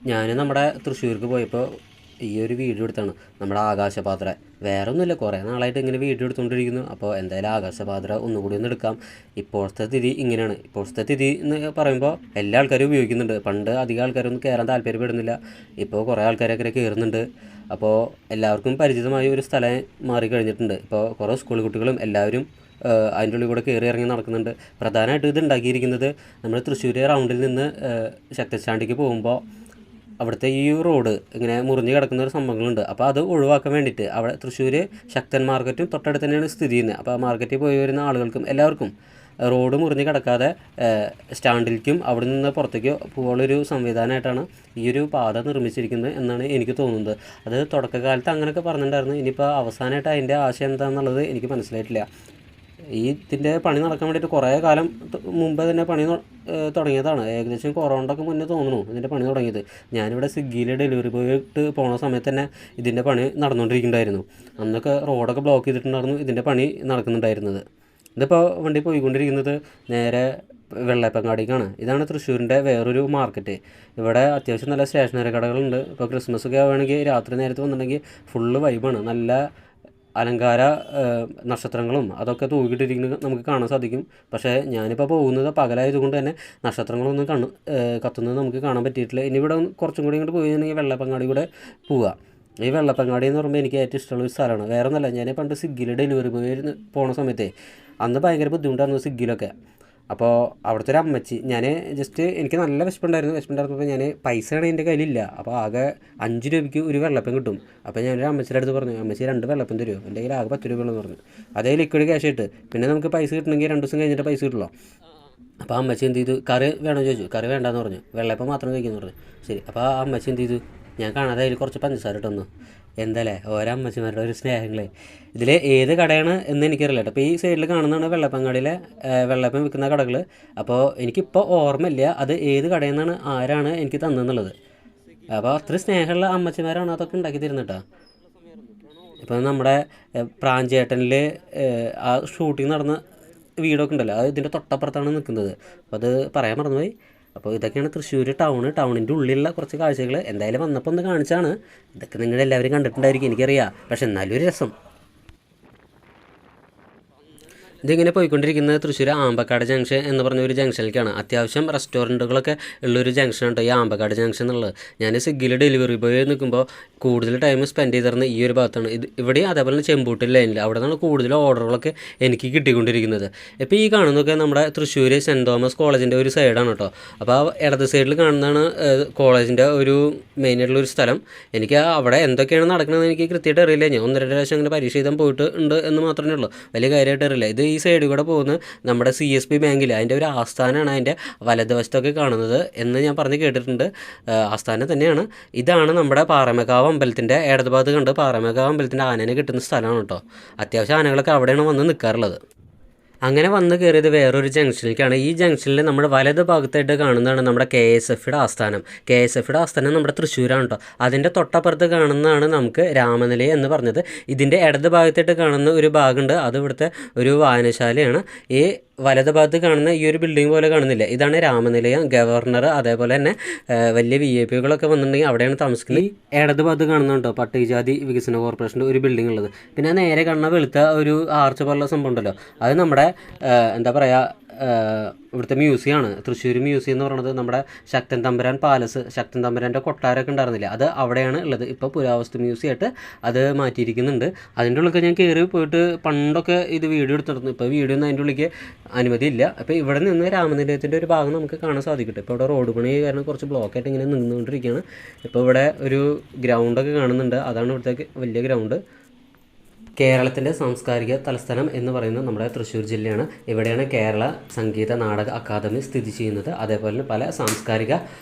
ഞാൻ നമ്മുടെ തൃശ്ശൂർക്ക് പോയപ്പോൾ ഈ ഒരു വീഡിയോ എടുത്താണ് നമ്മുടെ ആകാശപാത്ര. വേറെ ഒന്നുമില്ല, കുറേ നാളായിട്ട് ഇങ്ങനെ വീഡിയോ എടുത്തുകൊണ്ടിരിക്കുന്നു. അപ്പോൾ എന്തായാലും ആകാശപാത്ര ഒന്നുകൂടി ഒന്ന് എടുക്കാം. ഇപ്പോഴത്തെ സ്ഥിതി ഇങ്ങനെയാണ്. ഇപ്പോഴത്തെ സ്ഥിതി എന്ന് പറയുമ്പോൾ എല്ലാ ആൾക്കാരും ഉപയോഗിക്കുന്നുണ്ട്. പണ്ട് അധികം ആൾക്കാരൊന്നും കയറാൻ താല്പര്യപ്പെടുന്നില്ല. ഇപ്പോൾ കുറേ ആൾക്കാരൊക്കെ കയറുന്നുണ്ട്. അപ്പോൾ എല്ലാവർക്കും പരിചിതമായ ഒരു സ്ഥലം മാറിക്കഴിഞ്ഞിട്ടുണ്ട്. ഇപ്പോൾ കുറേ സ്കൂൾ കുട്ടികളും എല്ലാവരും അതിൻ്റെ ഉള്ളിൽ കൂടെ കയറി ഇറങ്ങി നടക്കുന്നുണ്ട്. പ്രധാനമായിട്ട് ഇത് ഉണ്ടാക്കിയിരിക്കുന്നത് നമ്മൾ തൃശ്ശൂർ റൗണ്ടിൽ നിന്ന് ശക്തിസ്റ്റാൻഡിലേക്ക് പോകുമ്പോൾ അവിടുത്തെ ഈ റോഡ് ഇങ്ങനെ മുറിഞ്ഞ് കിടക്കുന്ന ഒരു സംഭവങ്ങളുണ്ട്. അപ്പോൾ അത് ഒഴിവാക്കാൻ വേണ്ടിയിട്ട് അവിടെ തൃശ്ശൂർ ശക്തൻ മാർക്കറ്റും തൊട്ടടുത്ത് തന്നെയാണ് സ്ഥിതി ചെയ്യുന്നത്. അപ്പോൾ ആ മാർക്കറ്റിൽ പോയി വരുന്ന ആളുകൾക്കും എല്ലാവർക്കും റോഡ് മുറിഞ്ഞ് കിടക്കാതെ സ്റ്റാൻഡിലേക്കും അവിടെ നിന്ന് പുറത്തേക്ക് പോകാനുള്ളൊരു സംവിധാനമായിട്ടാണ് ഈ ഒരു പാത നിർമ്മിച്ചിരിക്കുന്നത് എന്നാണ് എനിക്ക് തോന്നുന്നത്. അത് തുടക്കകാലത്ത് അങ്ങനെയൊക്കെ പറഞ്ഞിട്ടുണ്ടായിരുന്നു. ഇനിയിപ്പോൾ അവസാനമായിട്ട് അതിൻ്റെ ആശയം എന്താണെന്നുള്ളത് എനിക്ക് മനസ്സിലായിട്ടില്ല. ഇതിൻ്റെ പണി നടക്കാൻ വേണ്ടിയിട്ട് കുറേ കാലം മുമ്പേ തന്നെ പണി തുടങ്ങിയതാണ്. ഏകദേശം കൊറോണയൊക്കെ മുന്നേ തോന്നുന്നു ഇതിൻ്റെ പണി തുടങ്ങിയത്. ഞാനിവിടെ സ്വിഗ്ഗിയിൽ ഡെലിവറി പോയിട്ട് പോണ സമയത്ത് തന്നെ ഇതിൻ്റെ പണി നടന്നുകൊണ്ടിരിക്കുന്നുണ്ടായിരുന്നു. അന്നൊക്കെ റോഡൊക്കെ ബ്ലോക്ക് ചെയ്തിട്ടുണ്ടായിരുന്നു ഇതിൻ്റെ പണി നടക്കുന്നുണ്ടായിരുന്നത്. ഇതിപ്പോൾ വണ്ടി പോയിക്കൊണ്ടിരിക്കുന്നത് നേരെ വെള്ളയപ്പങ്ങാടിക്കാണ്. ഇതാണ് തൃശ്ശൂരിൻ്റെ വേറൊരു മാർക്കറ്റ്. ഇവിടെ അത്യാവശ്യം നല്ല സ്റ്റേഷനറി കടകളുണ്ട്. ഇപ്പോൾ ക്രിസ്മസൊക്കെ ആവുകയാണെങ്കിൽ രാത്രി നേരത്ത് വന്നിട്ടുണ്ടെങ്കിൽ ഫുള്ള് വൈബാണ്. നല്ല അലങ്കാര നക്ഷത്രങ്ങളും അതൊക്കെ തൂക്കിയിട്ടിരിക്കുന്നത് നമുക്ക് കാണാൻ സാധിക്കും. പക്ഷേ ഞാനിപ്പോൾ പോകുന്നത് പകലായതുകൊണ്ട് തന്നെ നക്ഷത്രങ്ങളൊന്നും കത്തുന്നത് നമുക്ക് കാണാൻ പറ്റിയിട്ടില്ല. ഇനി ഇവിടെ കുറച്ചും കൂടി ഇങ്ങോട്ട് പോയി കഴിഞ്ഞാൽ വെള്ളപ്പങ്ങാടി കൂടെ പോവുക. ഈ വെള്ളപ്പങ്ങാടി എന്ന് പറയുമ്പോൾ എനിക്ക് ഏറ്റവും ഇഷ്ടമുള്ള ഒരു സ്ഥലമാണ്. വേറെ ഒന്നല്ല, ഞാൻ പണ്ട് സ്വിഗ്ഗിയിൽ ഡെലിവറി പോയി പോണ സമയത്തെ അന്ന് ഭയങ്കര ബുദ്ധിമുട്ടായിരുന്നു സ്വിഗ്ഗിയിലൊക്കെ. അപ്പോൾ അവിടുത്തെ ഒരു അമ്മച്ചി, ഞാൻ ജസ്റ്റ് എനിക്ക് നല്ല വിശപ്പുണ്ടായിരുന്നപ്പോൾ ഞാൻ പൈസയാണ് എൻ്റെ കയ്യിലില്ല. അപ്പോൾ ആകെ 5 രൂപയ്ക്ക് ഒരു വെള്ളപ്പം കിട്ടും. അപ്പോൾ ഞാനൊരു അമ്മച്ചിയുടെ അടുത്ത് പറഞ്ഞു, അമ്മച്ചി 2 വെള്ളപ്പം തരുമോ, എൻ്റെ കയ്യിൽ ആകെ 10 രൂപയുള്ളൂ പറഞ്ഞു. അതേ ലിക്വിഡ് ക്യാഷ് ഇട്ട് പിന്നെ നമുക്ക് പൈസ കിട്ടണമെങ്കിൽ 2 ദിവസം കഴിഞ്ഞിട്ട് പൈസ കിട്ടുള്ളൂ. അപ്പോൾ അമ്മച്ചി എന്ത് ചെയ്തു, കറി വേണമെന്ന് ചോദിച്ചു. കറി വേണ്ടാന്ന് പറഞ്ഞു. വെള്ളപ്പം മാത്രം കഴിക്കുമെന്ന് പറഞ്ഞു. ശരി. അപ്പോൾ ആ അമ്മച്ചി എന്ത് ചെയ്തു, ഞാൻ കാണാതെ അതിൽ കുറച്ച് പഞ്ചസാര ഇട്ടൊന്നു. എന്തല്ലേ ഓരോ അമ്മച്ചിമാരുടെ ഒരു സ്നേഹങ്ങളെ. ഇതിൽ ഏത് കടയാണ് എന്ന് എനിക്കറിയില്ല കേട്ടോ. അപ്പോൾ ഈ സൈഡിൽ കാണുന്നതാണ് വെള്ളപ്പങ്ങാടിയിലെ വെള്ളപ്പം വിൽക്കുന്ന കടകൾ. അപ്പോൾ എനിക്കിപ്പോൾ ഓർമ്മയില്ല അത് ഏത് കടയിൽ നിന്നാണ് ആരാണ് എനിക്ക് തന്നെന്നുള്ളത്. അപ്പോൾ അത്ര സ്നേഹമുള്ള അമ്മച്ചിമാരാണ് അതൊക്കെ ഉണ്ടാക്കി തരുന്നത് കേട്ടോ. ഇപ്പോൾ നമ്മുടെ പ്രാഞ്ചേട്ടനിൽ ആ ഷൂട്ടിങ് നടന്ന വീടൊക്കെ ഉണ്ടല്ലോ, അത് ഇതിൻ്റെ തൊട്ടപ്പുറത്താണ് നിൽക്കുന്നത്. അപ്പോൾ അത് പറയാൻ മറന്നുപോയി. അപ്പോൾ ഇതൊക്കെയാണ് തൃശ്ശൂർ ടൗണിൻ്റെ ഉള്ളിലുള്ള കുറച്ച് കാഴ്ചകൾ. എന്തായാലും വന്നപ്പോൾ ഒന്ന് കാണിച്ചാണ്. ഇതൊക്കെ നിങ്ങളെല്ലാവരും കണ്ടിട്ടുണ്ടായിരിക്കും എനിക്കറിയാം. പക്ഷെ എന്നാലും ഒരു രസം. ഇതിങ്ങനെ പോയിക്കൊണ്ടിരിക്കുന്നത് തൃശ്ശൂർ ആമ്പക്കാട് ജംഗ്ഷൻ എന്ന് പറഞ്ഞ ഒരു ജംഗ്ഷനിലേക്കാണ്. അത്യാവശ്യം റെസ്റ്റോറൻറ്റുകളൊക്കെ ഉള്ളൊരു ജംഗ്ഷനാണ് ഈ ആമ്പക്കാട് ജംഗ്ഷൻ എന്നുള്ളത്. ഞാൻ സ്വിഗ്ഗിയിൽ ഡെലിവറി ബോയ് നിൽക്കുമ്പോൾ കൂടുതൽ ടൈം സ്പെൻഡ് ചെയ്തിരുന്നത് ഈ ഒരു ഭാഗത്താണ്. ഇവിടെ അതേപോലെ തന്നെ ചെമ്പൂട്ടിൽ ലൈനിൽ അവിടെ നിന്നാണ് കൂടുതൽ ഓർഡറുകളൊക്കെ എനിക്ക് കിട്ടിക്കൊണ്ടിരിക്കുന്നത്. ഇപ്പോൾ ഈ കാണുന്നതൊക്കെ നമ്മുടെ തൃശ്ശൂർ സെൻറ്റ് തോമസ് കോളേജിൻ്റെ ഒരു സൈഡാണ് കേട്ടോ. അപ്പോൾ ആ ഇടത് സൈഡിൽ കാണുന്നതാണ് കോളേജിൻ്റെ ഒരു മെയിനായിട്ടുള്ളൊരു സ്ഥലം. എനിക്ക് അവിടെ എന്തൊക്കെയാണ് നടക്കുന്നത് എനിക്ക് കൃത്യമായിട്ട് അറിയില്ല. ഞാൻ 1-2 പ്രാവശ്യം അങ്ങനെ പരീക്ഷ എഴുതാൻ പോയിട്ട് ഉണ്ട് എന്ന് മാത്രമേ ഉള്ളൂ. വലിയ കാര്യമായിട്ട് അറിയില്ല. ഇത് ഈ സൈഡിൽ കൂടെ പോകുന്ന നമ്മുടെ CSB ബാങ്കിൽ അതിൻ്റെ ഒരു ആസ്ഥാനമാണ് അതിൻ്റെ വലതുവശത്തൊക്കെ കാണുന്നത് എന്ന് ഞാൻ പറഞ്ഞ് കേട്ടിട്ടുണ്ട്. ആസ്ഥാനം തന്നെയാണ്. ഇതാണ് നമ്മുടെ പാറമേക്കാവ് അമ്പലത്തിൻ്റെ ഇടതുഭാഗത്ത് കണ്ട് പാറമേക്കാവ് അമ്പലത്തിൻ്റെ ആനനെ കിട്ടുന്ന സ്ഥലമാണ് കേട്ടോ. അത്യാവശ്യം ആനകളൊക്കെ അവിടെയാണ് വന്ന് നിൽക്കാറുള്ളത്. അങ്ങനെ വന്ന് കയറിയത് വേറൊരു ജംഗ്ഷനിലേക്കാണ്. ഈ ജംഗ്ഷനിൽ നമ്മുടെ വലത് ഭാഗത്തായിട്ട് കാണുന്നതാണ് നമ്മുടെ KSFയുടെ ആസ്ഥാനം. KSFയുടെ ആസ്ഥാനം നമ്മുടെ തൃശ്ശൂരാണ് കേട്ടോ. അതിൻ്റെ തൊട്ടപ്പുറത്ത് കാണുന്നതാണ് നമുക്ക് രാമനിലയം എന്ന് പറഞ്ഞത്. ഇതിൻ്റെ ഇടത് ഭാഗത്തായിട്ട് കാണുന്ന ഒരു ഭാഗമുണ്ട്, അത് ഇവിടുത്തെ ഒരു വായനശാലയാണ്. ഈ വലത് ഭാഗത്ത് കാണുന്ന ഈ ഒരു ബിൽഡിംഗ് പോലെ കാണുന്നില്ല, ഇതാണ് രാമനിലയം. ഗവർണർ അതേപോലെ തന്നെ വലിയ VIP-കളൊക്കെ വന്നിട്ടുണ്ടെങ്കിൽ അവിടെയാണ് താമസിക്കുന്നത്. ഈ ഇടത് ഭാഗത്ത് കാണുന്നുണ്ടോ പട്ടികജാതി വികസന കോർപ്പറേഷൻ്റെ ഒരു ബിൽഡിംഗ് ഉള്ളത്. പിന്നെ നേരെ കാണുന്ന വെളുത്ത ഒരു ആർച്ച് പോലുള്ള സംഭവം ഉണ്ടല്ലോ, അത് നമ്മുടെ എന്താ പറയുക ഇവിടുത്തെ മ്യൂസിയമാണ്. തൃശ്ശൂർ മ്യൂസിയം എന്ന് പറയുന്നത് നമ്മുടെ ശക്തൻ തമ്പുരാൻ പാലസ്, ശക്തൻ തമ്പുരാൻ്റെ കൊട്ടാരമൊക്കെ ഉണ്ടായിരുന്നില്ല, അത് അവിടെയാണ് ഉള്ളത്. ഇപ്പോൾ പുരാവസ്തു മ്യൂസിയമായിട്ട് അത് മാറ്റിയിരിക്കുന്നുണ്ട്. അതിൻ്റെ ഉള്ളിൽ ഞാൻ കയറി പോയിട്ട് പണ്ടൊക്കെ ഇത് വീഡിയോ എടുത്തിരുന്നു. ഇപ്പോൾ വീഡിയോ ഒന്നും അതിൻ്റെ ഉള്ളിലേക്ക് അനുമതിയില്ല. അപ്പോൾ ഇവിടെ നിന്ന് രാമനിലയത്തിൻ്റെ ഒരു ഭാഗം നമുക്ക് കാണാൻ സാധിക്കട്ടെ. ഇപ്പോൾ ഇവിടെ റോഡ് പണി കാരണം കുറച്ച് ബ്ലോക്കായിട്ട് ഇങ്ങനെ നിന്നുകൊണ്ടിരിക്കുകയാണ്. ഇപ്പോൾ ഇവിടെ ഒരു ഗ്രൗണ്ടൊക്കെ കാണുന്നുണ്ട്, അതാണ് ഇവിടുത്തെ വലിയ ഗ്രൗണ്ട്. കേരളത്തിൻ്റെ സാംസ്കാരിക തലസ്ഥാനം എന്ന് പറയുന്നത് നമ്മുടെ തൃശ്ശൂർ ജില്ലയാണ്. ഇവിടെയാണ് കേരള സംഗീത നാടക അക്കാദമി സ്ഥിതി ചെയ്യുന്നത്. അതേപോലെ തന്നെ പല സാംസ്കാരിക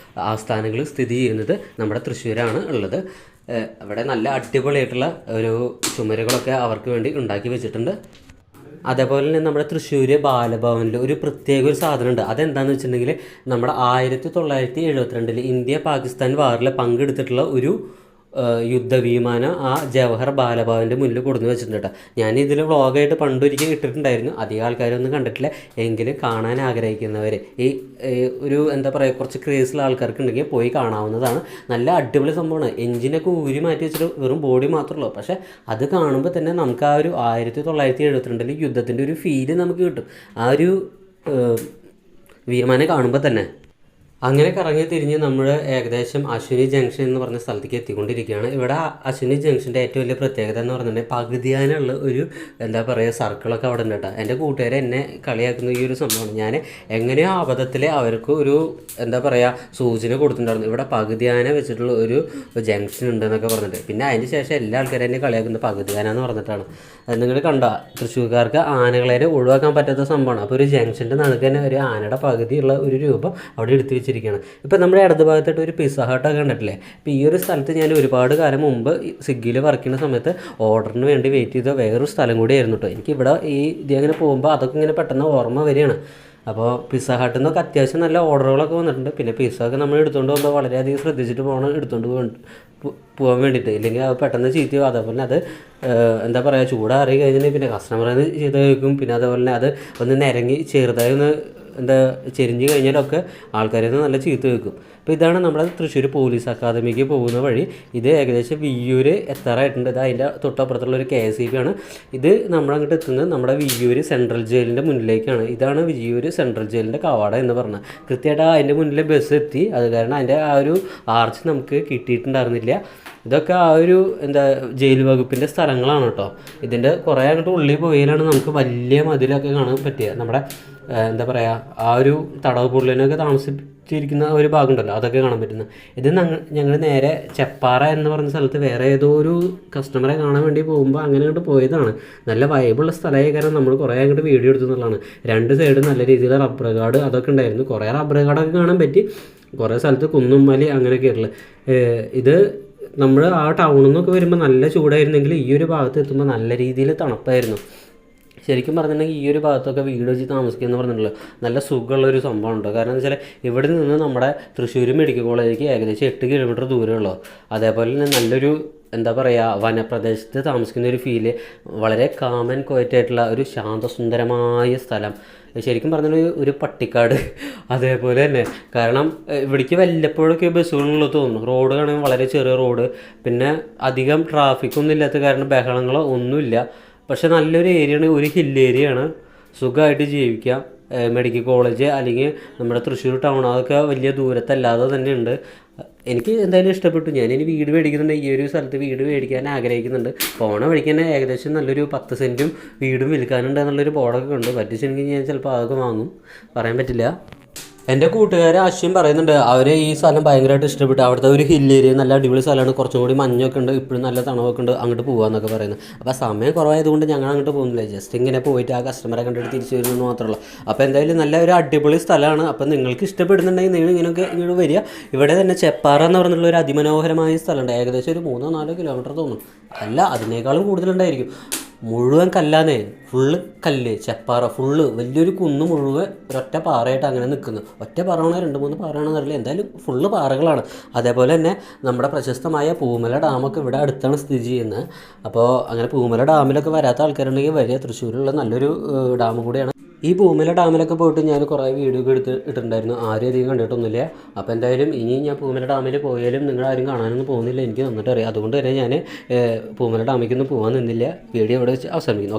ആസ്ഥാനങ്ങൾ സ്ഥിതി ചെയ്യുന്നത് നമ്മുടെ തൃശ്ശൂരാണ് ഉള്ളത്. ഇവിടെ നല്ല അടിപൊളിയായിട്ടുള്ള ഒരു ചുമരുകളൊക്കെ അവർക്ക് വേണ്ടി ഉണ്ടാക്കി വെച്ചിട്ടുണ്ട്. അതേപോലെ തന്നെ നമ്മുടെ തൃശ്ശൂർ ബാലഭവനിൽ ഒരു പ്രത്യേക ഒരു സാധനമുണ്ട്. അതെന്താണെന്ന് വെച്ചിട്ടുണ്ടെങ്കിൽ നമ്മുടെ 1972 ഇന്ത്യ പാകിസ്ഥാൻ വാറിൽ പങ്കെടുത്തിട്ടുള്ള ഒരു യുദ്ധവിമാനം ആ ജവഹർ ബാലഭവൻ്റെ മുന്നിൽ കൊടുന്ന് വെച്ചിട്ടുണ്ട് കേട്ടോ. ഞാനിതിൽ വ്ളോഗായിട്ട് പണ്ടൊരിക്കൽ ഇട്ടിട്ടുണ്ടായിരുന്നു. അധികം ആൾക്കാരൊന്നും കണ്ടിട്ടില്ല. എങ്കിലും കാണാൻ ആഗ്രഹിക്കുന്നവർ ഈ ഒരു എന്താ പറയുക കുറച്ച് ക്രേസുള്ള ആൾക്കാർക്ക് ഉണ്ടെങ്കിൽ പോയി കാണാവുന്നതാണ്. നല്ല അടിപൊളി സംഭവമാണ്. എഞ്ചിനൊക്കെ ഊരി മാറ്റി വെച്ചിട്ട് വെറും ബോഡി മാത്രമേ പക്ഷേ അത് കാണുമ്പോൾ തന്നെ നമുക്ക് ആ ഒരു 1972 യുദ്ധത്തിൻ്റെ ഒരു ഫീല് നമുക്ക് കിട്ടും. ആ ഒരു വിമാനം കാണുമ്പോൾ തന്നെ. അങ്ങനെ കറങ്ങി തിരിഞ്ഞ് നമ്മൾ ഏകദേശം അശ്വിനി ജംഗ്ഷൻ എന്ന് പറഞ്ഞ സ്ഥലത്തേക്ക് എത്തിക്കൊണ്ടിരിക്കുകയാണ്. ഇവിടെ അശ്വിനി ജംഗ്ഷൻ്റെ ഏറ്റവും വലിയ പ്രത്യേകത എന്ന് പറഞ്ഞിട്ടുണ്ടെങ്കിൽ പകുതിയാനുള്ള ഒരു എന്താ പറയുക സർക്കിളൊക്കെ അവിടെ ഉണ്ട് കേട്ടോ. എൻ്റെ കൂട്ടുകാരെ എന്നെ കളിയാക്കുന്ന ഈ ഒരു സംഭവമാണ്. ഞാൻ എങ്ങനെയോ അബദ്ധത്തിൽ അവർക്ക് ഒരു എന്താ പറയുക സൂചന കൊടുത്തിട്ടുണ്ടായിരുന്നു, ഇവിടെ പകുതിയാന വെച്ചിട്ടുള്ള ഒരു ജംഗ്ഷൻ ഉണ്ടെന്നൊക്കെ പറഞ്ഞിട്ട്. പിന്നെ അതിന് ശേഷം എല്ലാ ആൾക്കാരും എന്നെ കളിയാക്കുന്നത് പകുതിയാന എന്ന് പറഞ്ഞിട്ടാണ്. നിങ്ങൾ കണ്ട തൃശ്ശൂർക്കാർക്ക് ആനകളെ ഒഴിവാക്കാൻ പറ്റാത്ത സംഭവമാണ്. അപ്പോൾ ഒരു ജംഗ്ഷൻ്റെ നടുക്ക് തന്നെ ഒരു ആനയുടെ പകുതിയുള്ള ഒരു രൂപം അവിടെ എടുത്ത് വെച്ചിരിക്കുകയാണ്. ഇപ്പോൾ നമ്മുടെ ഇടത് ഭാഗത്തായിട്ട് ഒരു പിസ്സ ഹട്ടൊക്കെ കണ്ടിട്ടില്ലേ. ഇപ്പോൾ ഈ ഒരു സ്ഥലത്ത് ഞാൻ ഒരുപാട് കാലം മുമ്പ് സ്വിഗ്ഗിയിൽ വർക്ക് ചെയ്യുന്ന സമയത്ത് ഓർഡറിന് വേണ്ടി വെയിറ്റ് ചെയ്ത വേറൊരു സ്ഥലം കൂടിയായിരുന്നു കേട്ടോ. എനിക്കിവിടെ ഈ ഇതിങ്ങനെ പോകുമ്പോൾ അതൊക്കെ ഇങ്ങനെ പെട്ടെന്ന് ഓർമ്മ വരികയാണ്. അപ്പോൾ പിസ്സ ഹട്ടിൽ നിന്നൊക്കെ അത്യാവശ്യം നല്ല ഓർഡറുകളൊക്കെ വന്നിട്ടുണ്ട്. പിന്നെ പിസ്സ ഒക്കെ നമ്മൾ എടുത്തുകൊണ്ട് പോകുമ്പോൾ വളരെയധികം ശ്രദ്ധിച്ചിട്ട് എടുത്തുകൊണ്ട് പോകാൻ വേണ്ടിയിട്ട്, ഇല്ലെങ്കിൽ അത് പെട്ടെന്ന് ചീത്തയോ. അതേപോലെ അത് എന്താ പറയുക ചൂടാറി കഴിഞ്ഞാൽ പിന്നെ കസ്റ്റമറിന് ചെയ്ത് വയ്ക്കും. പിന്നെ അതേപോലെ തന്നെ അത് ഒന്ന് നിരങ്ങി ചെറുതായി ഒന്ന് എന്താ ചെരിഞ്ഞ് കഴിഞ്ഞാലൊക്കെ ആൾക്കാരിൽ നിന്ന് നല്ല ചീത്ത വെക്കും. അപ്പോൾ ഇതാണ് നമ്മുടെ തൃശ്ശൂർ പോലീസ് അക്കാദമിക്ക് പോകുന്ന വഴി. ഇത് ഏകദേശം വിയ്യൂർ എത്താറായിട്ടുണ്ട്. ഇത് അതിൻ്റെ തൊട്ടപ്പുറത്തുള്ള ഒരു KSEB ആണ്. ഇത് നമ്മളങ്ങോട്ട് എത്തുന്നത് നമ്മുടെ വിയ്യൂർ സെൻട്രൽ ജയിലിൻ്റെ മുന്നിലേക്കാണ്. ഇതാണ് വിയ്യൂർ സെൻട്രൽ ജയിലിൻ്റെ കവാടം എന്ന് പറഞ്ഞത്. കൃത്യമായിട്ട് അതിൻ്റെ മുന്നിൽ ബസ് എത്തി. അത് കാരണം അതിൻ്റെ ആ ഒരു ആർച്ച് നമുക്ക് കിട്ടിയിട്ടുണ്ടായിരുന്നില്ല. ഇതൊക്കെ ആ ഒരു എന്താ ജയിൽ വകുപ്പിൻ്റെ സ്ഥലങ്ങളാണ് കേട്ടോ. ഇതിൻ്റെ കുറേ അങ്ങോട്ട് ഉള്ളിൽ പോയാലാണ് നമുക്ക് വലിയ മതിലൊക്കെ കാണാൻ പറ്റുക. നമ്മുടെ എന്താ പറയുക ആ ഒരു തടവ് പുള്ളിനൊക്കെ താമസിച്ചിരിക്കുന്ന ഒരു ഭാഗമുണ്ടല്ലോ, അതൊക്കെ കാണാൻ പറ്റുന്നത്. ഇത് ഞങ്ങൾ നേരെ ചെപ്പാറ എന്ന് പറഞ്ഞ സ്ഥലത്ത് വേറെ ഏതോ ഒരു കസ്റ്റമറെ കാണാൻ വേണ്ടി പോകുമ്പോൾ അങ്ങനെ അങ്ങോട്ട് പോയതാണ്. നല്ല വൈബുള്ള സ്ഥലമായി കാരണം നമ്മൾ കുറേ അങ്ങോട്ട് വീഡിയോ എടുത്തു എന്നുള്ളതാണ്. രണ്ട് സൈഡും നല്ല രീതിയിൽ റബ്ബർ കാട് അതൊക്കെ ഉണ്ടായിരുന്നു. കുറേ റബ്ബർ കാടൊക്കെ കാണാൻ പറ്റി. കുറേ സ്ഥലത്ത് കുന്നും മലി അങ്ങനെയൊക്കെയുള്ള ഇത് നമ്മൾ ആ ടൗണിൽ നിന്നൊക്കെ വരുമ്പോൾ നല്ല ചൂടായിരുന്നെങ്കിൽ ഈ ഒരു ഭാഗത്ത് എത്തുമ്പോൾ നല്ല രീതിയിൽ തണുപ്പായിരുന്നു. ശരിക്കും പറഞ്ഞിട്ടുണ്ടെങ്കിൽ ഈ ഒരു ഭാഗത്തൊക്കെ വീട് വെച്ച് താമസിക്കുക എന്ന് പറഞ്ഞിട്ടുള്ളൂ നല്ല സുഖമുള്ളൊരു സംഭവമുണ്ട്. കാരണം എന്ന് വെച്ചാൽ ഇവിടെ നിന്ന് നമ്മുടെ തൃശ്ശൂർ മെഡിക്കൽ കോളേജിലേക്ക് ഏകദേശം 8 കിലോമീറ്റർ ദൂരമുള്ളൂ. അതേപോലെ തന്നെ നല്ലൊരു എന്താ പറയുക വനപ്രദേശത്ത് താമസിക്കുന്ന ഒരു ഫീല്, വളരെ കാമൻ ക്വയറ്റായിട്ടുള്ള ഒരു ശാന്തസുന്ദരമായ സ്ഥലം. ശരിക്കും പറഞ്ഞാൽ ഒരു പട്ടിക്കാട് അതേപോലെ തന്നെ. കാരണം ഇവിടേക്ക് വല്ലപ്പോഴൊക്കെ ബസ്സുകളുള്ളത് തോന്നുന്നു. റോഡ് കാണാൻ വളരെ ചെറിയ റോഡ്, പിന്നെ അധികം ട്രാഫിക്കൊന്നും ഇല്ലാത്ത കാരണം ബഹളങ്ങളോ ഒന്നുമില്ല. പക്ഷെ നല്ലൊരു ഏരിയയാണ്, ഒരു ഹിൽ ഏരിയയാണ്. സുഖമായിട്ട് ജീവിക്കാം. മെഡിക്കൽ കോളേജ് അല്ലെങ്കിൽ നമ്മുടെ തൃശ്ശൂർ ടൗൺ അതൊക്കെ വലിയ ദൂരത്തല്ലാതെ തന്നെ ഉണ്ട്. എനിക്ക് എന്തായാലും ഇഷ്ടപ്പെട്ടു. ഞാനിനി വീട് മേടിക്കുന്നുണ്ട്. ഈ ഒരു സ്ഥലത്ത് വീട് മേടിക്കാൻ ആഗ്രഹിക്കുന്നുണ്ട്. പോണ വഴിക്ക് തന്നെ ഏകദേശം നല്ലൊരു 10 സെൻറ്റും വീടും വിൽക്കാനുണ്ട് എന്നുള്ളൊരു ബോർഡൊക്കെ ഉണ്ട്. പറ്റിച്ചെങ്കിൽ ഞാൻ ചിലപ്പോൾ അതൊക്കെ വാങ്ങും, പറയാൻ പറ്റില്ല. എൻ്റെ കൂട്ടുകാരെ അശ്വിൻ പറയുന്നുണ്ട് അവർ ഈ സ്ഥലം ഭയങ്കരമായിട്ട് ഇഷ്ടപ്പെട്ടു. അവിടുത്തെ ഒരു ഹിൽ ഏരിയ നല്ല അടിപൊളി സ്ഥലമാണ്, കുറച്ചും കൂടി മഞ്ഞൊക്കെ ഉണ്ട്, ഇപ്പോഴും നല്ല തണവൊക്കെ ഉണ്ട്, അങ്ങോട്ട് പോകാമെന്നൊക്കെ പറയുന്നത്. അപ്പോൾ സമയം കുറവായതുകൊണ്ട് ഞങ്ങൾ അങ്ങോട്ട് പോകുന്നില്ല. ജസ്റ്റ് ഇങ്ങനെ പോയിട്ട് ആ കസ്റ്റമറെ കണ്ടിട്ട് തിരിച്ചു വരുന്നത് മാത്രമല്ല. അപ്പോൾ എന്തായാലും നല്ല ഒരു അടിപൊളി സ്ഥലമാണ്. അപ്പോൾ നിങ്ങൾക്ക് ഇഷ്ടപ്പെടുന്നുണ്ടെങ്കിൽ നിങ്ങൾ ഇങ്ങോട്ട് വരിക. ഇവിടെ തന്നെ ചെപ്പാറ എന്ന് പറഞ്ഞിട്ടുള്ള ഒരു അതിമനോഹരമായ സ്ഥലമുണ്ട്. ഏകദേശം ഒരു 3-4 കിലോമീറ്റർ തോന്നും, അല്ല അതിനേക്കാളും കൂടുതലുണ്ടായിരിക്കും. മുഴുവൻ കല്ലാന്നേ, ഫുള്ള് കല്ല്. ചെപ്പാറ ഫുള്ള് വലിയൊരു കുന്ന് മുഴുവൻ ഒരൊറ്റ പാറയായിട്ട് അങ്ങനെ നിൽക്കുന്നു. ഒറ്റ പാറയാണോ 2-3 പാറയാണെന്ന് അറിയില്ല, എന്തായാലും ഫുള്ള് പാറകളാണ്. അതേപോലെ തന്നെ നമ്മുടെ പ്രശസ്തമായ പൂമല ഡാമൊക്കെ ഇവിടെ അടുത്താണ് സ്ഥിതി ചെയ്യുന്നത്. അപ്പോൾ അങ്ങനെ പൂമല ഡാമിലൊക്കെ വരാത്ത ആൾക്കാരുണ്ടെങ്കിൽ വലിയ തൃശ്ശൂരിലുള്ള നല്ലൊരു ഡാം കൂടിയാണ്. ഈ പൂമല ഡാമിലൊക്കെ പോയിട്ട് ഞാൻ കുറേ വീഡിയോ ഒക്കെ ഇട്ടിട്ടുണ്ടായിരുന്നു. ആരും അധികം കണ്ടിട്ടൊന്നുമില്ല. അപ്പോൾ എന്തായാലും ഇനി ഞാൻ പൂമല ഡാമിൽ പോയാലും നിങ്ങളാരും കാണാനൊന്നും പോകുന്നില്ല, എനിക്ക് നന്നിട്ട് അറിയാം. അതുകൊണ്ട് തന്നെ ഞാൻ പൂമല ഡാമിലേക്കൊന്നും പോകാൻ നിന്നില്ല. വീഡിയോ ഇവിടെ വെച്ച് അവസാനിപ്പിക്കുന്നു.